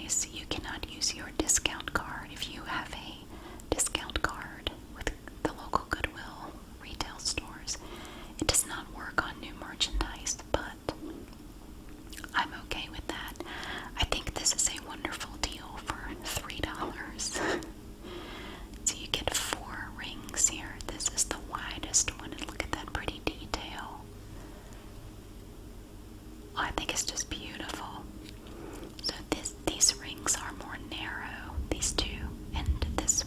merchandise, you cannot use your discount card. If you have a discount card with the local Goodwill retail stores, it does not work on new merchandise, but I'm okay with that. I think this is a wonderful deal for $3. So you get 4 rings here. This is the widest one, and look at that pretty detail. I think it's just beautiful. So these rings are more narrow, these two, and this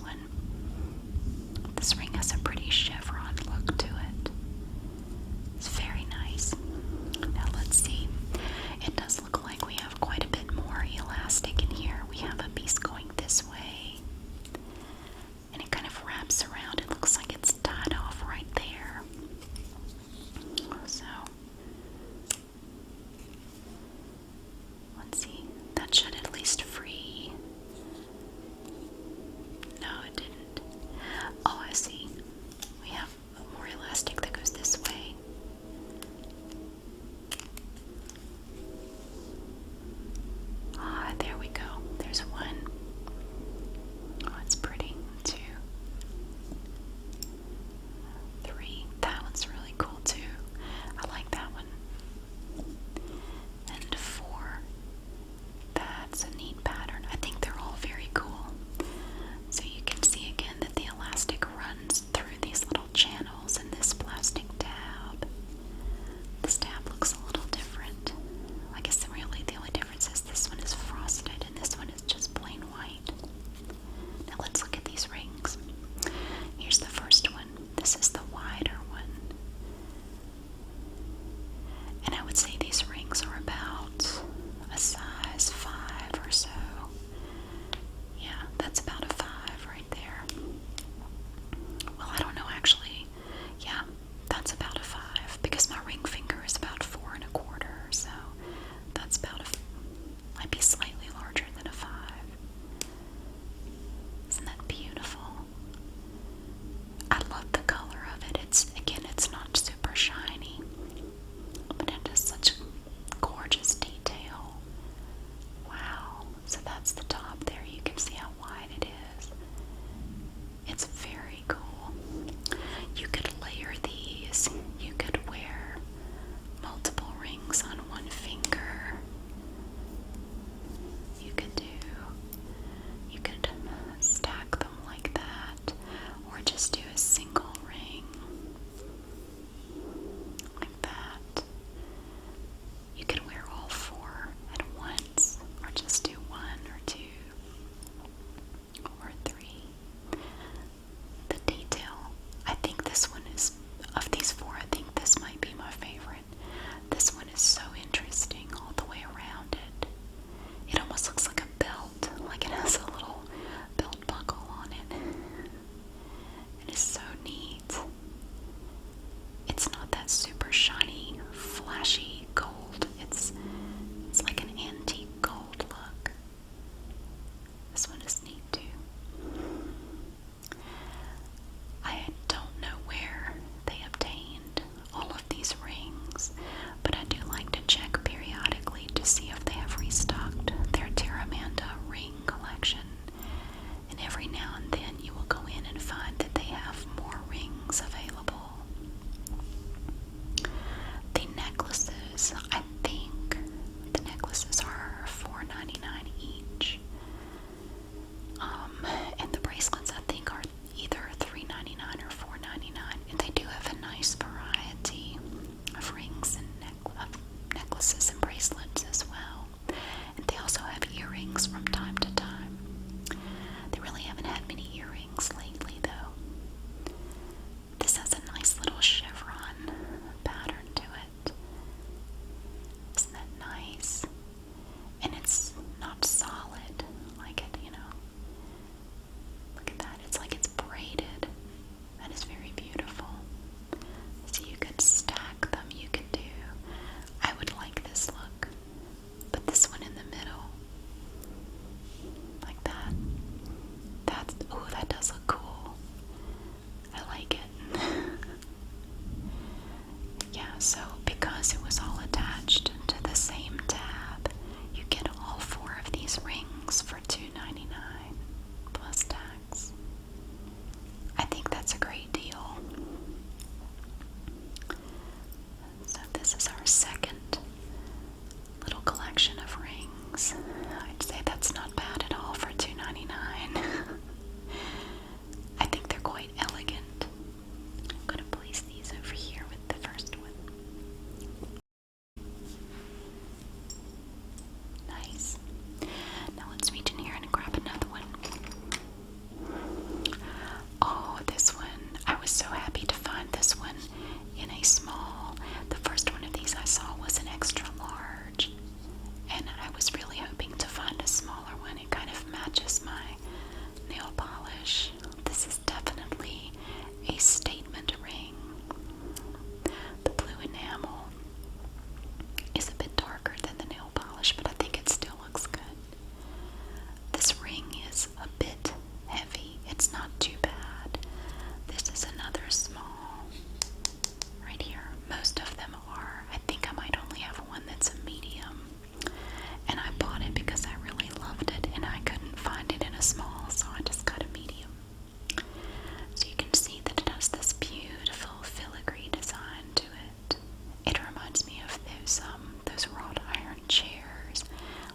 those wrought iron chairs.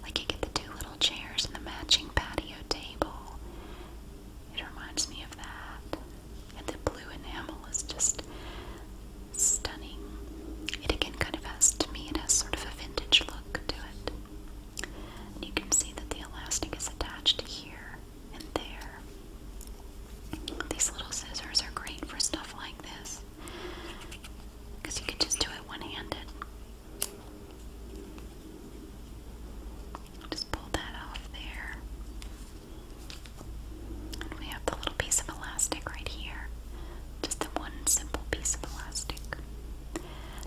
Like you get the two little chairs and the matching patio table. It reminds me of that. And the blue enamel is just stunning. It again kind of has, to me, it has sort of a vintage look to it. And you can see that the elastic is attached here and there. These little scissors are great for stuff like this, because you can just do it one-handed. Just pull that off there. And we have the little piece of elastic right here. Just the one simple piece of elastic.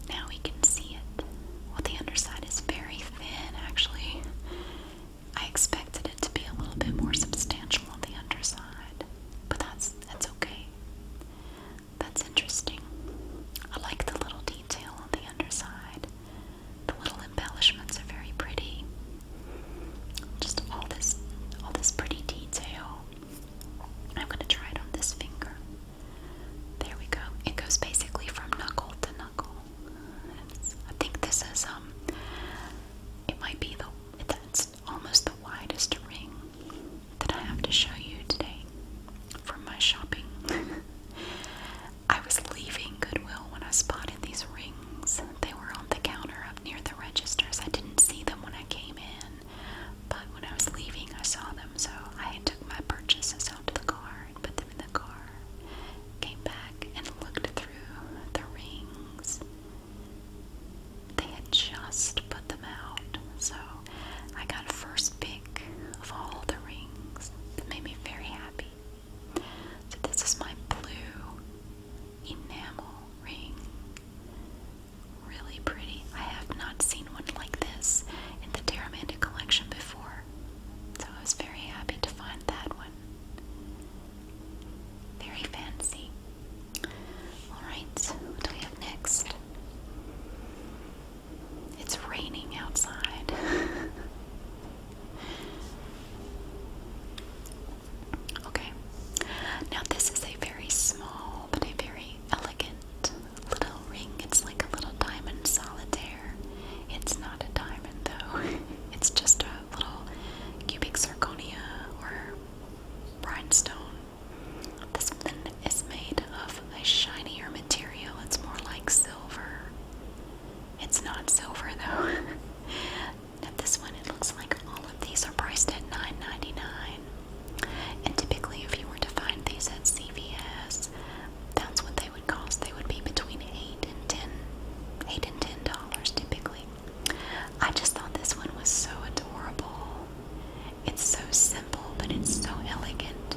Now we can see it. Well, the underside is very thin, actually. I expected it to be a little bit more substantial on the underside, but that's okay. That's interesting. I like the little detail on the underside. The little embellishments are very pretty. Just all this pretty detail. I'm going to try it on this finger. There we go. It goes basically from knuckle to knuckle. I think this is it might be it's almost the widest ring that I have to show you today from my shopping. I was leaving Goodwill when I spotted these rings. They were on the counter up near the registers. I didn't see them when I came in, but when I was leaving I saw them, so I took my purchases out to the car and put them in the car. Came back and looked through the rings. They had just put them out, so I got first pick of all the rings. That made me very happy. So this is my blue enamel ring. Really pretty. I have not seen one like this in the Terramanda collection before, so I was very happy to find that one. Very fancy. Alright, what do we have next? It's raining outside. Okay, now this is a very small but a very elegant little ring. It's like a little diamond solitaire. It's not a diamond though. It's just a little cubic zirconia or rhinestone. This one is made of a shinier material. It's more like silver. It's not silver though. Now this one, it looks like all of these are priced at $9.99. And typically if you were to find these at CVS, that's what they would cost. They would be between $8 and $10 typically. I just thought this one was so adorable. It's so simple, but it's so elegant.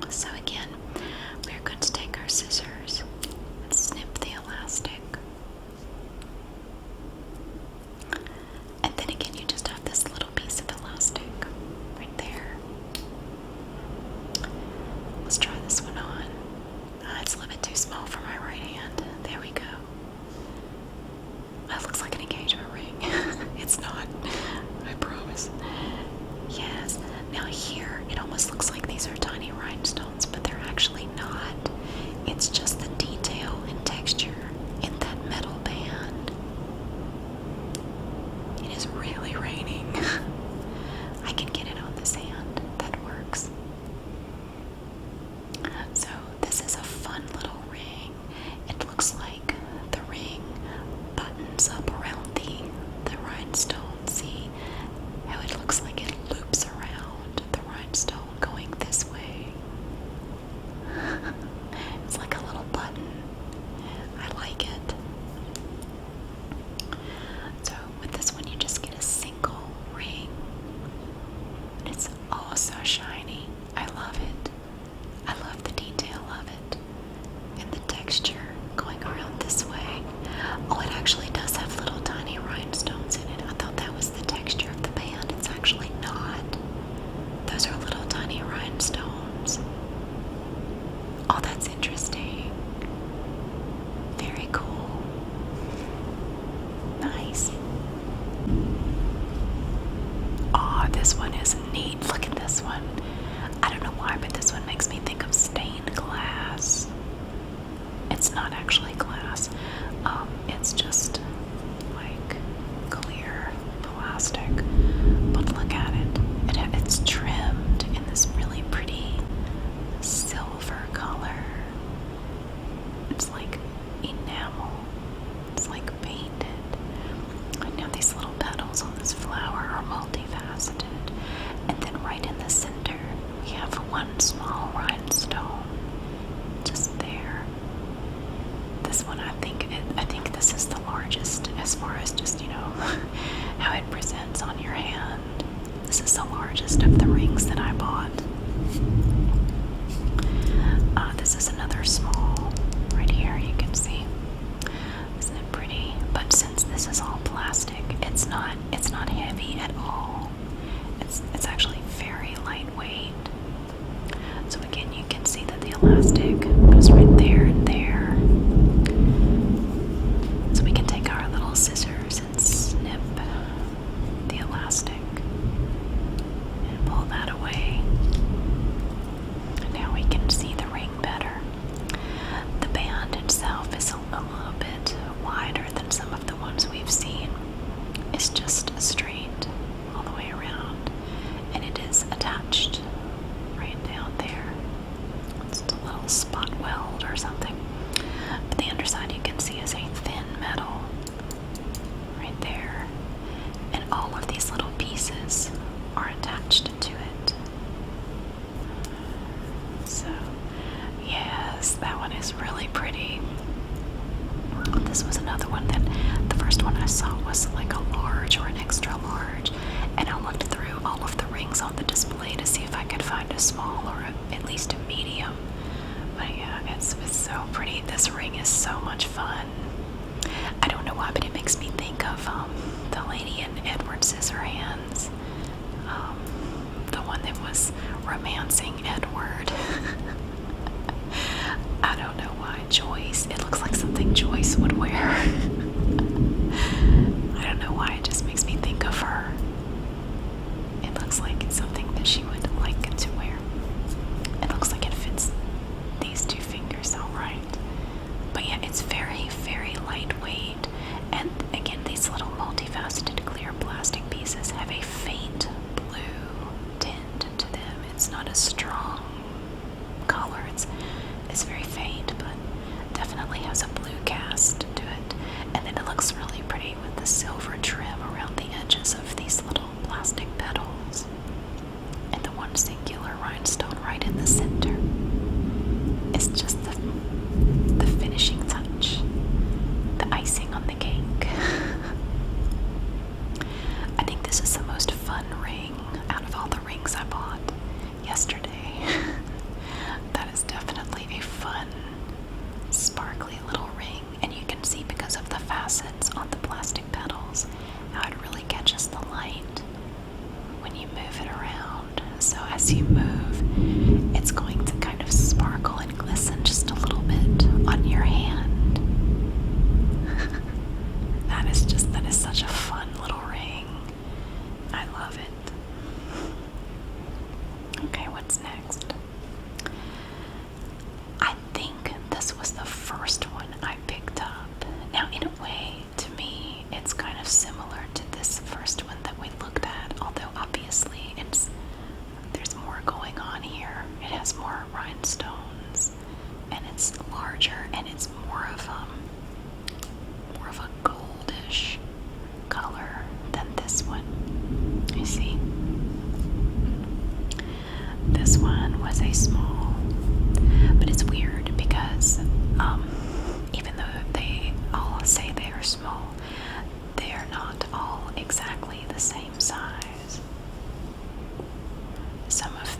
So again, we're going to take our scissors and snip the elastic. And then again, you just have this little piece of elastic right there. Let's try this one on. It's a little bit too small for my right hand. There we go. That looks like an engagement ring. It's not, I promise. Yes. Now here, it almost looks like these are tiny rhinestones, but they're actually not. It's just the detail and texture in that metal band. It is really raining. I can get it on this hand. That works. So this is a fun little ring. It looks like the ring buttons up around the rhinestone. See how it looks like it loops around the rhinestone going this way. It's like a little button. I like it. So with this one, you just get a single ring. It's oh so shiny. I love it. I love the detail of it and the texture going around this way. Oh, it actually does have little tiny rhinestones in it. I thought that was the texture of the band. It's actually not. Those are little tiny rhinestones. Oh, that's interesting. Very cool. Nice. Oh, this one is neat. Look at this one. I don't know why, but this one makes me think of stained glass. It's not actually glass. It's just white. multifaceted. And then right in the center, we have one small rhinestone just there. This one, I think this is the largest as far as just, how it presents on your hand. This is the largest of the rings that I bought. This is another small right here, you can see. Isn't it pretty? But since this is all plastic, it's not heavy at all. It's actually very lightweight. So again, you can see that the elastic goes right there and there. So we can take our little scissors and snip the elastic and pull that away. And now we can see the ring better. The band itself is a little bit wider than some of the ones we've seen. It's just straight all the way around, and it is attached right down there. It's a little spot weld or something. But the underside you can see is a thin metal right there, and all of these little pieces are attached to it. So yes, that one is really pretty. This was another one that the first one I saw was like a large or an extra large, and I looked through all of the rings on the display to see if I could find a small or at least a medium. But yeah, it's so pretty. This ring is so much fun. I don't know why, but it makes me think of the lady in Edward Scissorhands, the one that was romancing Edward. I don't know why. Joyce. It looks like something Joyce would wear. I don't know why. It just makes me think of her. It looks like it's something that she would like to wear. It looks like it fits these two fingers all right. But yeah, it's very, very lightweight. And again, these little multifaceted clear plastic pieces have a faint blue tint to them. It's not a strong color. It's very faint, but definitely has a blue cast to it. And then it looks really pretty with the silver trim around the edges of these little plastic petals. And the one singular rhinestone right in the center is just the finishing touch, the icing on the cake. I think this is the most fun ring out of all the rings I bought yesterday. That is definitely a fun, sparkly little ring, and you can see because of the facets on the plastic petals how it really catches the light when you move it around. So as you move, it's going to kind of sparkle and glisten just a little bit on your hand. That is such a fun little ring. I love it. Okay, what's next? I think this was the first one I picked up. Now, in a way, to me, it's kind of similar to this first one that we looked at, although obviously there's more going on here. It has more rhinestones, and it's larger, and it's more of a goldish color than this one. You see? This one was a small, but it's weird because even though they all say they are small, they are not all exactly the same size. Some of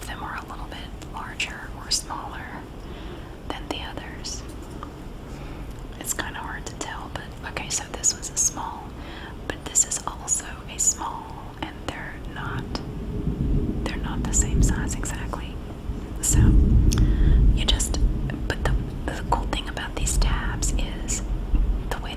them are a little bit larger or smaller than the others. It's kind of hard to tell, but okay, so this was a small, but this is also a small, and they're not the same size exactly. So but the cool thing about these tabs is the way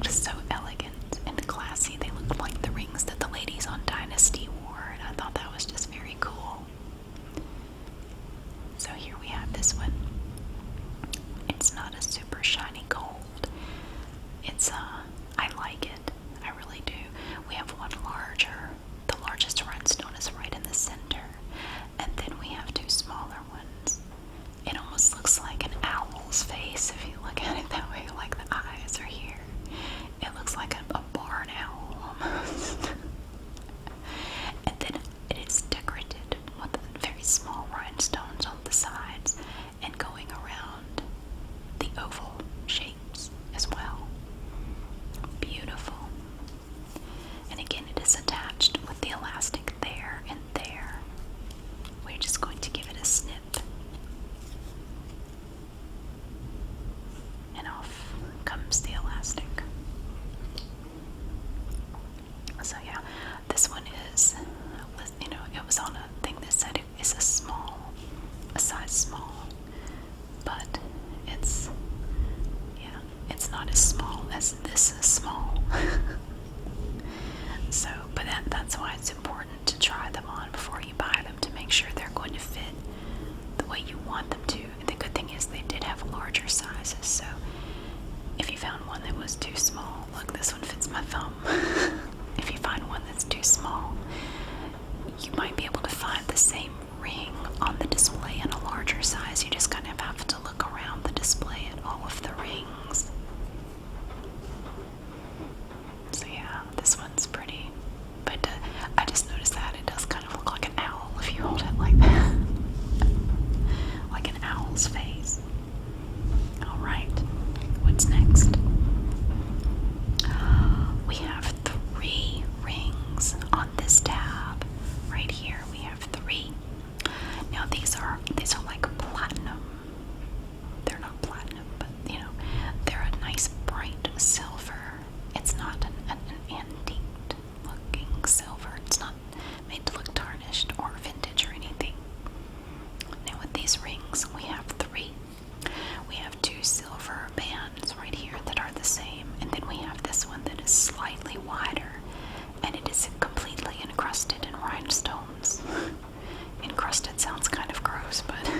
looked so elegant and classy. They looked like the rings that the ladies on Dynasty wore, and I thought that was just very cool. So here we have this one. It's not a super shiny gold. It's I like it. I really do. We have one larger. The largest rhinestone is right in the center. And then we have two smaller ones. It almost looks like an owl's face if you look at it that way, like the eyes are here. It looks like a barn owl almost. And then it is decorated with very small rhinestones on the sides and going around the oval shapes as well. Beautiful. And again, it is attached with the elastic there and there. We're just going to give it a snip. And off comes the elastic. So yeah, this one is, it was on a thing that said it is a size small, but it's not as small as this is small. So, but that's why it's important to try them on before you buy them to make sure they're going to fit the way you want them to. And the good thing is they did have larger sizes, so if you found one that was too small, look, this one fits my thumb. If you find one that's too small, you might be able to find the same ring on the display in a larger size. You just kind of have to look around the display at all of the rings. So yeah, this one's pretty. But I just noticed that it does kind of look like an owl if you hold it like that. Like an owl's face. Alright, what's next? We have 3 rings on this tab. Right here we have 3. Now these are like platinum. They're not platinum, but they're a nice bright silver. It's not an antique looking silver. It's not made to look tarnished or vintage or anything. Now with these rings, we have 3. We have 2 silver bands right here that are the same, and then we have this one that is slightly wider, and it is completely encrusted in rhinestones. Encrusted sounds kind of gross, but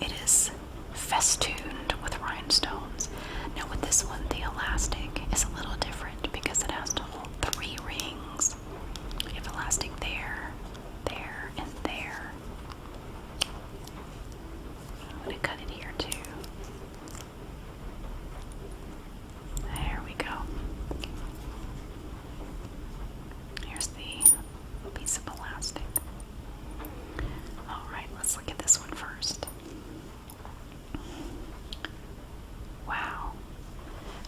it is festooned with rhinestones. Now with this one, the elastic is a little different because it has to hold 3 rings. You have elastic there, there, and there. I'm going to cut it here too. There we go. Here's the piece of elastic. Alright, let's look at this one first. Wow.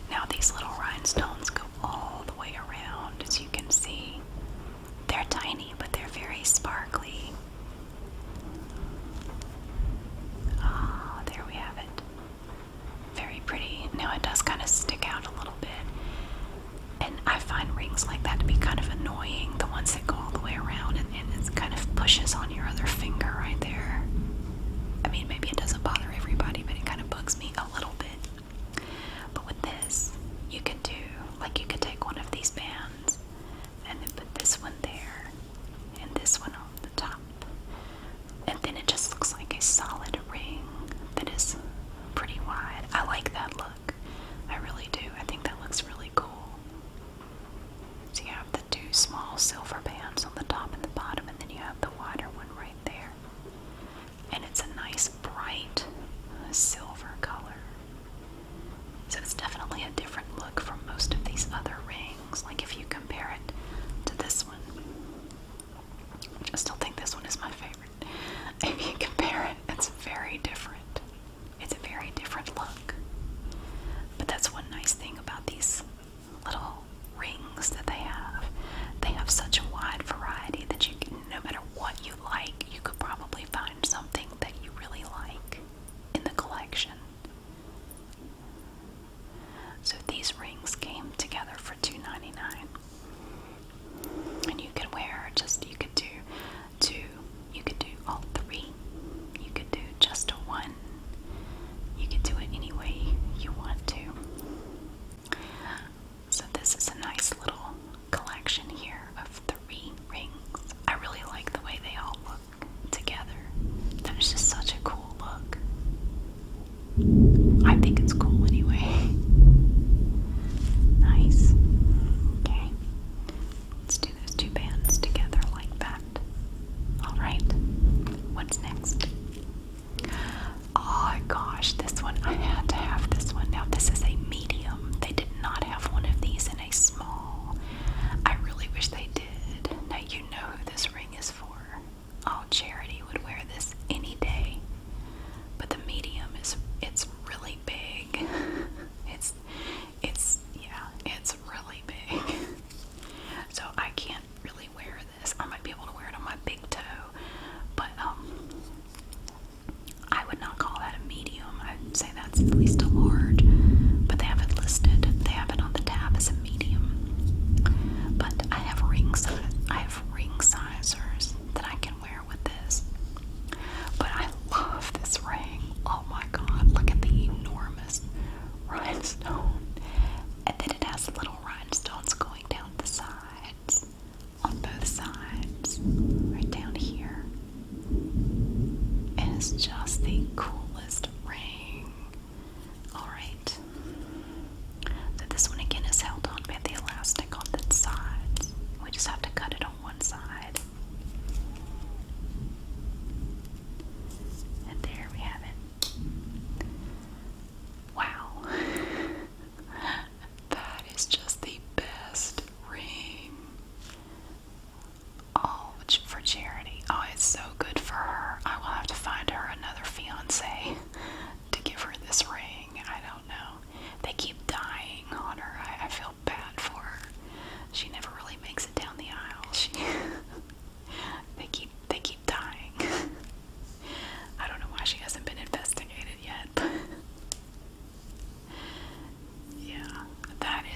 Now these little rhinestones go all the way around, as you can see. They're tiny, but they're very sparkly. Ah, there we have it. Very pretty. Now it does kind of stick out a little bit. And I find rings like that to be kind of annoying, the ones that go all the way around and it kind of pushes on your other finger right there. I mean, maybe it doesn't bother everybody, but it kind of bugs me a little bit. But with this, you could take one of these bands and then put this one there and this one on the top. And then it just looks like a solid ring that is pretty wide. I like that look. I really do. I think that looks really cool. So you have the 2 small silver bands on the top and the bottom, and then you have the wider one right there. And it's a nice bright silver color. So it's definitely a different look from most of these other rings. Like if you compare it to this one, which I still think this one is my favorite. If you compare it, it's very different. It's a very different look. But that's one nice thing about these little rings that they have. They have such a wide variety that you can, no matter what you like, you could probably find something that you really like in the collection. So these rings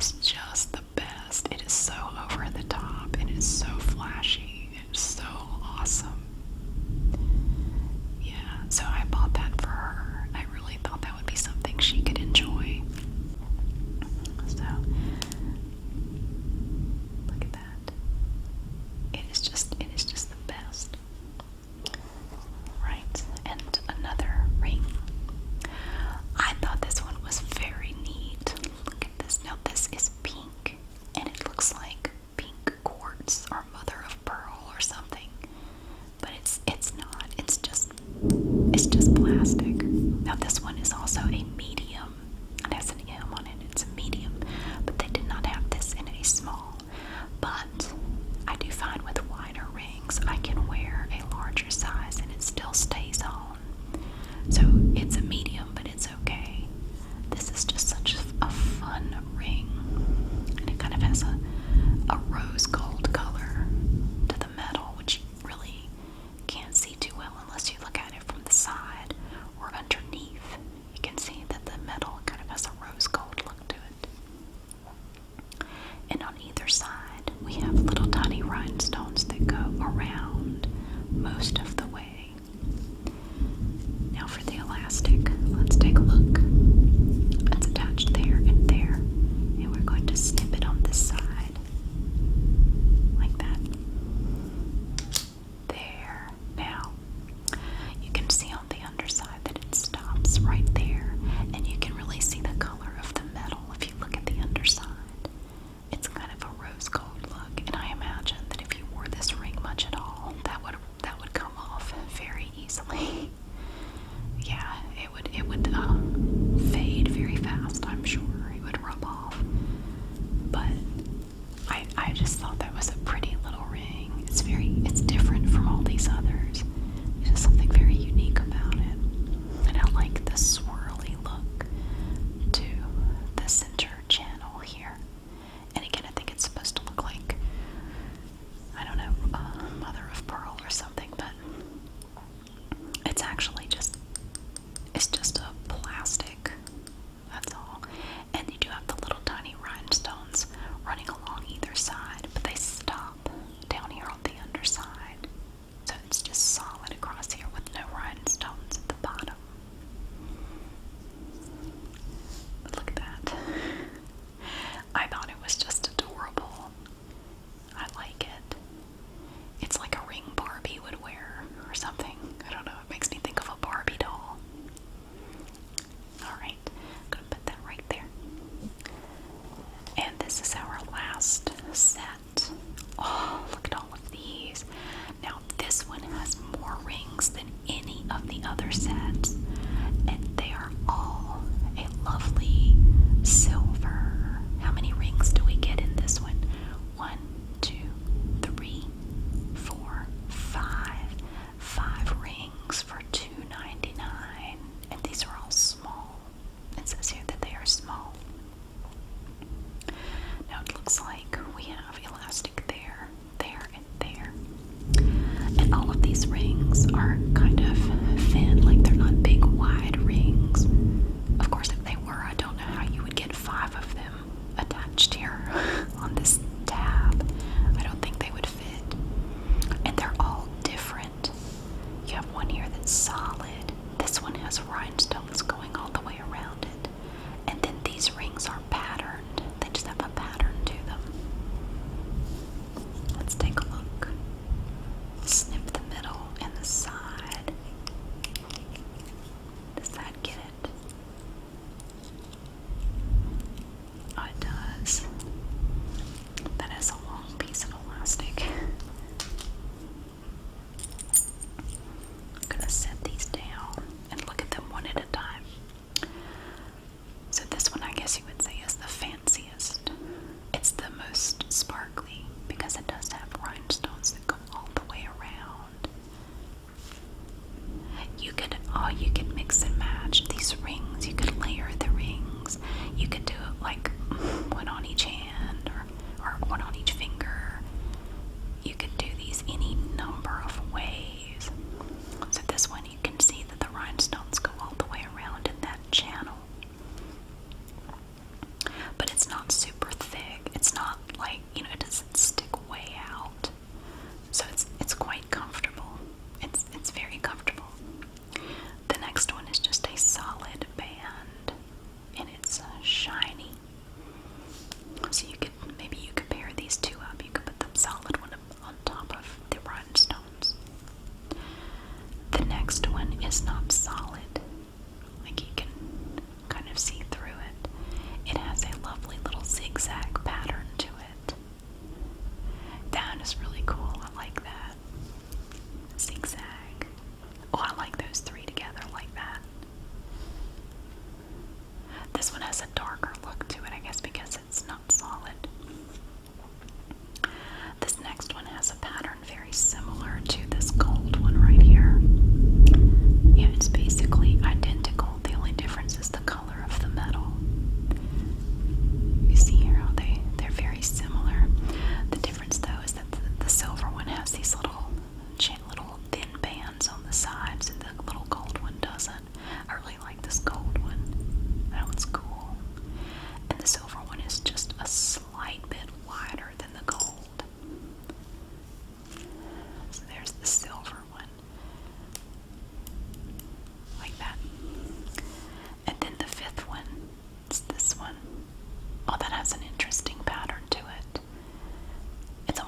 is just the best. It is so over the top. It is so flashy. It's so awesome. Yeah, so I bought that for her. I really thought that would be something she could enjoy. So, look at that. It is just the best. Right, and another ring. I thought this one was very neat. Look at this. Now this is pink, and it looks like pink quartz or mother of pearl or something. But it's not. It's just plastic. Now this one is also a medium. It has an M on it. It's a medium, but they did not have this in a small. But I do find with wider rings, I can wear a larger size and it still stays on. So it's a medium, but it's okay. This is just such a fun ring, and it kind of has a rose gold color to the metal, which you really can't see too well unless you look at it from the side or underneath. You can see that the metal kind of has a rose gold look to it. And on either side, we have little tiny rhinestones that go around most of the way. Now for the elastic, let's take a look. It's attached there and there, and we're going to snip it on this side, like that. There. Now, you can see on the underside that it stops right there, and you can really see the color of the metal if you look at the underside. It's kind of a rose gold look, and I imagine that if you wore this ring much at all, that would come off very easily. Yeah, it would fade very fast, I'm sure. It would rub off. But I just thought that was a pretty little ring. It's different from all these others. There's just something very unique about it. And I like the swirly look to the center channel here. And again, I think it's supposed to look like, I don't know, mother of pearl or something, but it's actually just a plastic, that's all. And you do have the little tiny rhinestones running along either side, but they stop down here on the underside. So it's just solid across here with no rhinestones at the bottom. But look at that. I thought it was just adorable. I like it. It's like a ring Barbie would wear or something. I don't know. It makes me think of a Barbie doll. Alright, I'm going to put that right there. And this is our last set. Oh, look at all of these. Now, this one has more rings than any of the other sets. And they are all a lovely silver. How many rings do we get in this one? 1, 2, 3, 4, 5. 5 rings for $2.99. And these are all small. It says here that they are small. Now it looks like we have elastic there, there, and there. And all of these rings are kind of thin, like they're not big, wide rings. Of course, if they were, I don't know how you would get 5 of them attached here on this tab. I don't think they would fit. And they're all different. You have one here that's solid. This one has rhinestones going all the way around it. And then these rings are patterned. They just have a pattern to them. Let's take a look. Snip the middle and the side.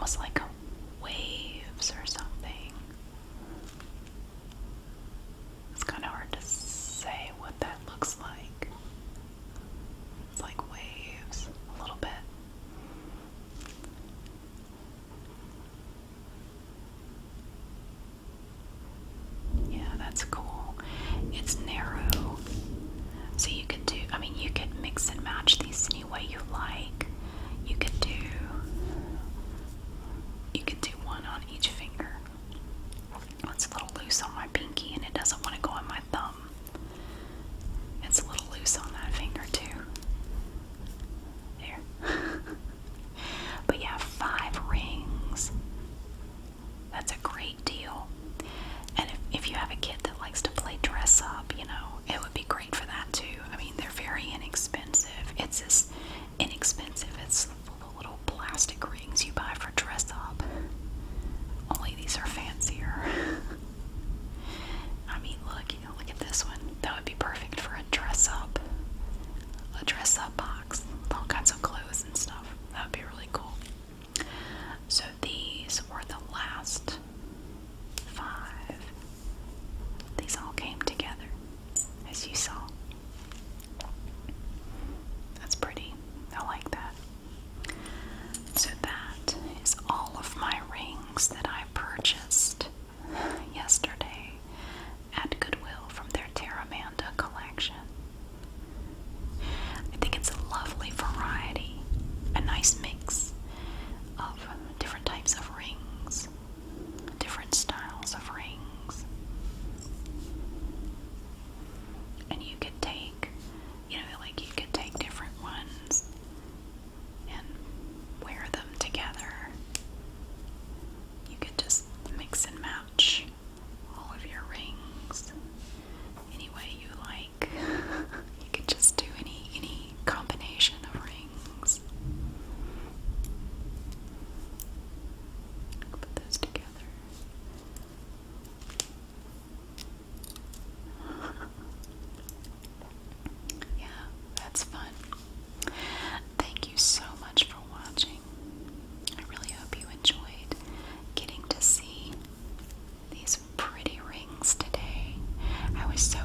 almost like waves or something. It's kind of hard to say what that looks like. It's like waves, a little bit. Yeah, that's cool. It's narrow. So you could do, I mean, you could mix and match these any way you like. You could do one on each finger. It's a little loose on my pinky and it doesn't want to go on my thumb. It's a little loose on that finger too. There. But yeah, 5 rings. That's a great deal. And if you have a kid that likes to play dress up, you know, it would be great for that too. I mean, they're very inexpensive. It's as inexpensive as the little plastic rings you buy for dress up. Only these are fancier. I mean, look at this one. That would be perfect for a dress up box. All kinds of clothes and stuff. That would be really cool. So these were the last 5. These all came together, as you saw. That's pretty. I like that. So that is all of my rings that I purchased yesterday at Goodwill from their Terramanda collection. I think it's a lovely variety, a nice mix of different types of rings, different styles of rings. And you could take, you could take different ones and wear them together. You could just mix and match all of your rings any way you like. You could just do any combination of rings. Put those together. Yeah, that's fun. Thank you so much for watching. I really hope you enjoyed getting to see these pretty rings today. I was so